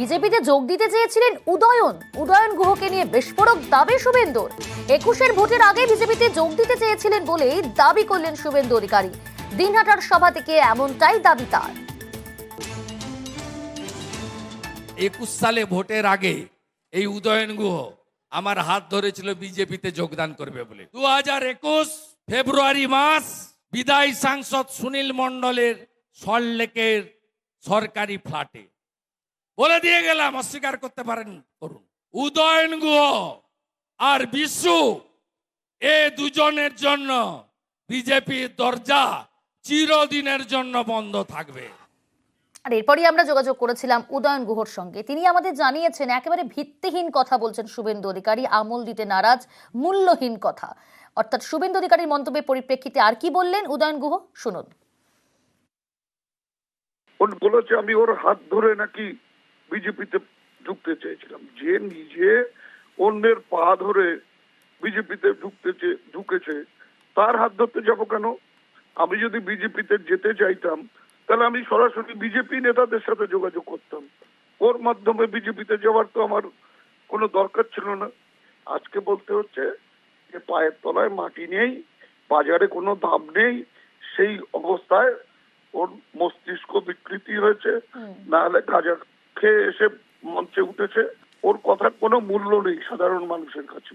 বিজেপিতে যোগ দিতে চেয়েছিলেন উদয়ন গুহকে নিয়ে বিস্ফোরক দাবি শুভেন্দুর। 21-এর ভোটের আগে বিজেপিতে যোগ দিতে চেয়েছিলেন বলেই দাবি করলেন শুভেন্দু অধিকারী। দিনহাটার সভা থেকে এমনটাই দাবি তার। 21 সালে ভোটের আগে এই উদয়ন গুহ আমার হাত ধরেছিল বিজেপিতে যোগদান করবে বলে। 2021 ফেব্রুয়ারি মাস বিদায়ী সাংসদ সুনীল মণ্ডলের সল্টলেকের সরকারি ফ্ল্যাটে বলে দিয়ে গেলাম, অস্বীকার করতে পারেন করুন, উদয়ন গুহ আর বিশু এ দুজনের জন্য বিজেপির দরজা চিরদিনের জন্য বন্ধ থাকবে। আর এরপরই আমরা যোগাযোগ করেছিলাম উদয়ন গুহর সঙ্গে। তিনি আমাদের জানিয়েছেন একেবারে ভিত্তিহীন কথা বলছেন শুভেন্দু অধিকারী, আমল দিতে নারাজ, মূল্যহীন কথা। অর্থাৎ শুভেন্দু অধিকারীর মন্তব্যের পরিপ্রেক্ষিতে আর কি বললেন উদয়ন গুহ শুনুন। বলেছে আমি ওর হাত ধরে নাকি বিজেপিতে ঢুকতে চেয়েছিলাম। যে নিজে অন্যের পা ধরে বিজেপিতে ঢুকেছে তার হাত ধরতে যাবো কেন? আমি যদি বিজেপিতে যেতে চাইতাম তাহলে আমি সরাসরি বিজেপি নেতাদের সাথে যোগাযোগ করতাম। ওর মাধ্যমে বিজেপিতে যাওয়ার তো আমার কোনো দরকার ছিল না। আজকে বলতে হচ্ছে যে পায়ের তলায় মাটি নেই, বাজারে কোনো দাম নেই, সেই অবস্থায় ওর মস্তিষ্ক বিকৃতি হয়েছে, না হলে গাঁজা খেয়ে এসে মঞ্চে উঠেছে। ওর কথার কোনো মূল্য নেই সাধারণ মানুষের কাছে।